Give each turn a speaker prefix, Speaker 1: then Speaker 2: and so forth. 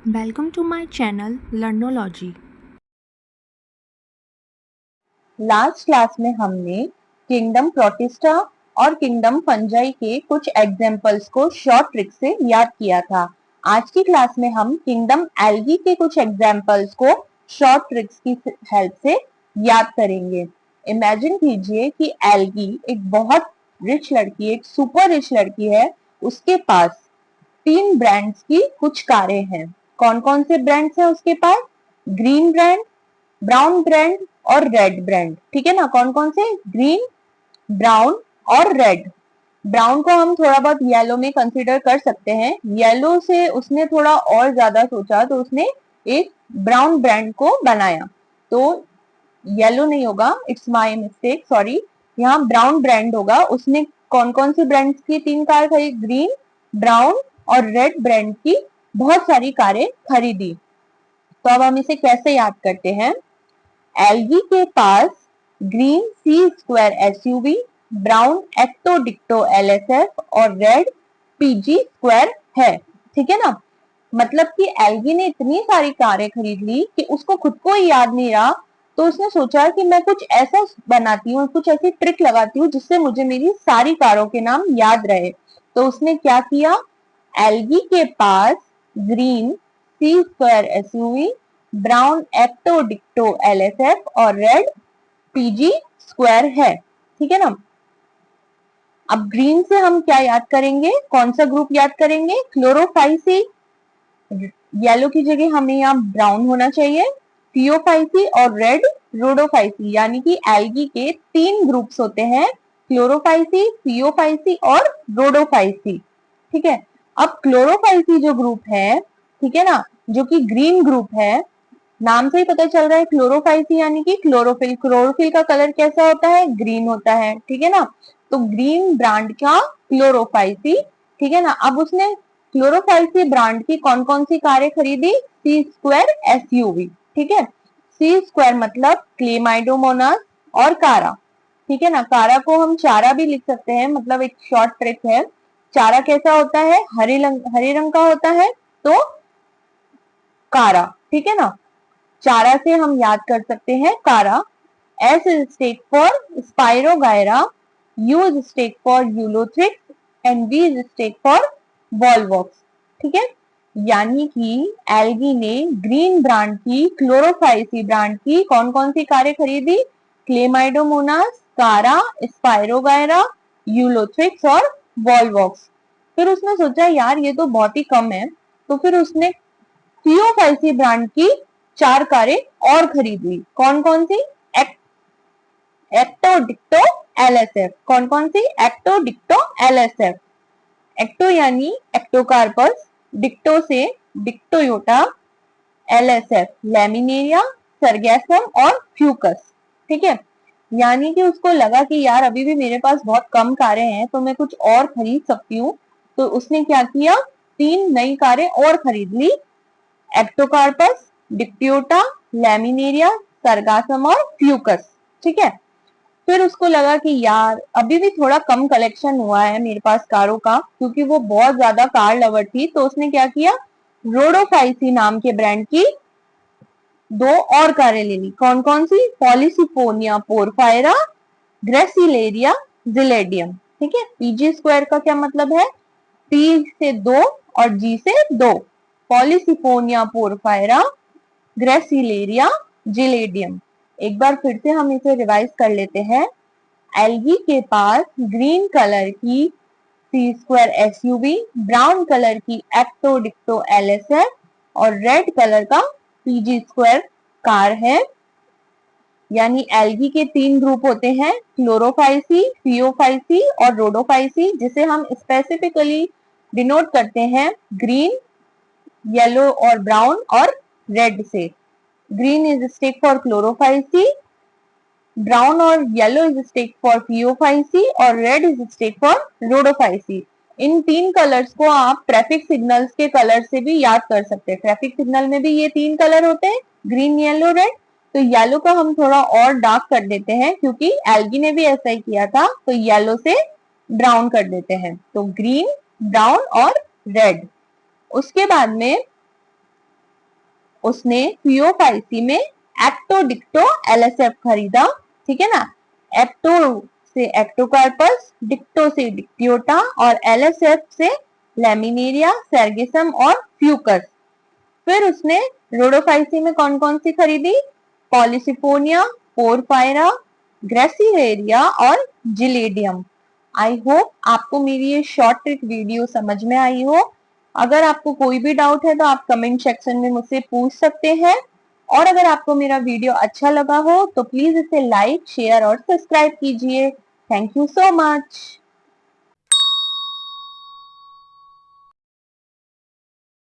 Speaker 1: Welcome to my channel Learnology.
Speaker 2: Last class में हमने kingdom protista और किंगडम फंजाई के कुछ एग्जाम्पल्स को शॉर्ट ट्रिक से याद किया था। आज की क्लास में हम किंगडम एल्गी के कुछ एग्जाम्पल्स को शॉर्ट ट्रिक्स की हेल्प से याद करेंगे। इमेजिन कीजिए कि एल्गी एक बहुत रिच लड़की, एक सुपर रिच लड़की है। उसके पास 3 ब्रांड्स की कुछ कारें हैं। कौन कौन से ब्रांड्स हैं उसके पास? ग्रीन ब्रांड, ब्राउन ब्रांड और रेड ब्रांड। ठीक है ना? कौन कौन से? ग्रीन, ब्राउन और रेड। ब्राउन को हम थोड़ा बहुत येलो में कंसीडर कर सकते हैं। येलो से उसने थोड़ा और ज्यादा सोचा तो उसने एक ब्राउन ब्रांड को बनाया। तो येलो नहीं होगा, इट्स माय मिस्टेक, सॉरी। यहाँ ब्राउन ब्रांड होगा। उसने कौन कौन सी ब्रांड्स की 3 कार खरीदी? ग्रीन, ब्राउन और रेड ब्रांड की बहुत सारी कारें खरीदी। तो अब हम इसे कैसे याद करते हैं? एल्गी के पास ग्रीन सी स्क्वायर एसयूवी, ब्राउन एक्टो डिक्टो एलएसएफ और रेड पीजी स्क्वायर है। ठीक है ना? मतलब कि एल्गी ने इतनी सारी कारें खरीद ली कि उसको खुद को ही याद नहीं रहा। तो उसने सोचा कि मैं कुछ ऐसा बनाती हूँ, कुछ ऐसी ट्रिक लगाती हूँ जिससे मुझे मेरी सारी कारों के नाम याद रहे। तो उसने क्या किया? एल्गी के पास ग्रीन सी स्क्वायर एसयूवी, ब्राउन एक्टो डिक्टो एलएसएफ और रेड पीजी स्क्वायर है। ठीक है ना? अब ग्रीन से हम क्या याद करेंगे? कौन सा ग्रुप याद करेंगे? क्लोरोफाइसी। येलो की जगह हमें यहाँ ब्राउन होना चाहिए। थियोफाइसी और रेड रोडोफाइसी, यानी कि एल्गी के 3 ग्रुप्स होते हैं, क्लोरोफाइसी, थियोफाइसी और रोडोफाइसी। ठीक है? अब क्लोरोफाइसी जो ग्रुप है, ठीक है ना, जो कि ग्रीन ग्रुप है, नाम से ही पता चल रहा है क्लोरोफाइसी यानी कि क्लोरोफिल। क्लोरोफिल का कलर कैसा होता है? ग्रीन होता है। ठीक है ना? तो ग्रीन ब्रांड का क्लोरोफाइसी। ठीक है ना? अब उसने क्लोरोफाइसी ब्रांड की कौन कौन सी कारें खरीदी? सी स्क्वायर एसयूवी। ठीक है? सी स्क्वायर मतलब क्लेमाइडोमोनास और कारा। ठीक है ना? कारा को हम चारा भी लिख सकते हैं, मतलब एक शॉर्ट ट्रिक है। चारा कैसा होता है? हरे रंग का होता है। तो कारा। ठीक है ना? चारा से हम याद कर सकते हैं Chara. S is stake for Spirogyra, U is stake for Ulothrix and V is stake for Volvox. ठीक है? यानी कि एल्गी ने ग्रीन ब्रांड की, क्लोरोफाइसी ब्रांड की कौन कौन सी कारें खरीदी? क्लेमाइडोमोनास, कारा, स्पाइरोगायरा, यूलोथ्रिक्स और वॉलवॉक्स। फिर उसने सोचा यार ये तो बहुत ही कम है। तो फिर उसने थियोफाइसी ब्रांड की 4 कारें और खरीद ली। कौन कौन सी? एक्टो डिक्टो एलएसएफ। कौन कौन सी? एक्टो डिक्टो एलएसएफ। एक्टो यानी एक्टोकार्पस, डिक्टो से डिक्टोयोटा, एलएसएफ लैमिनेरिया, सरगैसम और फ्यूकस। ठीक है? यानी कि उसको लगा कि यार अभी भी मेरे पास बहुत कम कारें हैं तो मैं कुछ और खरीद सकती हूँ। तो उसने क्या किया? 3 नई कारें और खरीद ली। एक्टोकार्पस, डिक्टियोटा, लैमिनेरिया, सरगासम और फ्यूकस। ठीक है? फिर उसको लगा कि यार अभी भी थोड़ा कम कलेक्शन हुआ है मेरे पास कारों का, क्योंकि वो बहुत ज्यादा कार लवर थी। तो उसने क्या किया? रोडोफाइसी नाम के ब्रांड की 2 और कारें ले ली। कौन कौन सी? Polysiphonia porphyra, gracilaria, gelidium. ठीक है? पीजी स्क्वायर का क्या मतलब है? पी से 2 और जी से 2। Polysiphonia porphyra, gracilaria, gelidium. एक बार फिर से हम इसे रिवाइज कर लेते हैं। एल्गी के पास ग्रीन कलर की सी स्क्वायर एसयूवी, ब्राउन कलर की एक्टो डिक्टो एलएसएफ और रेड कलर का पीजी स्क्वायर कार है। यानी एल्गी के 3 ग्रुप होते हैं, क्लोरोफाइसी, थियोफाइसी और रोडोफाइसी, जिसे हम स्पेसिफिकली डिनोट करते हैं ग्रीन, येलो और ब्राउन और रेड से। Green is stake for Chlorophyceae, brown और yellow is stake for Phaeophyceae और red is stake for Rhodophyceae. इन 3 कलर्स को आप ट्रैफिक सिग्नल्स के कलर से भी याद कर सकते हैं। ट्रैफिक सिग्नल में भी ये 3 कलर होते हैं, ग्रीन, येलो, रेड। तो येलो का हम थोड़ा और डार्क कर देते हैं, क्योंकि एल्गी ने भी ऐसा ही किया था। तो येलो से ब्राउन कर देते हैं। तो ग्रीन, ब्राउन और रेड। उसके बाद में उसने पियोफाइसी में एक्टो डिक्टो एलएसएफ खरीदा, ठीक है ना। एक्टो से एक्टोकार्पस, डिक्टो से डिक्टियोटा और एलएसएफ से लैमिनेरिया, सेर्गेसम और फ्यूकस। फिर उसने रोडोफाइसी में कौन कौन सी खरीदी? पॉलिसिफोनिया, पोरफायरा, ग्रेसिलेरिया और जिलेडियम। आई होप आपको मेरी ये शॉर्ट ट्रिक वीडियो समझ में आई हो। अगर आपको कोई भी डाउट है तो आप कमेंट सेक्शन में मुझसे पूछ सकते हैं। और अगर आपको मेरा वीडियो अच्छा लगा हो तो प्लीज इसे लाइक, शेयर और सब्सक्राइब कीजिए। Thank you so much.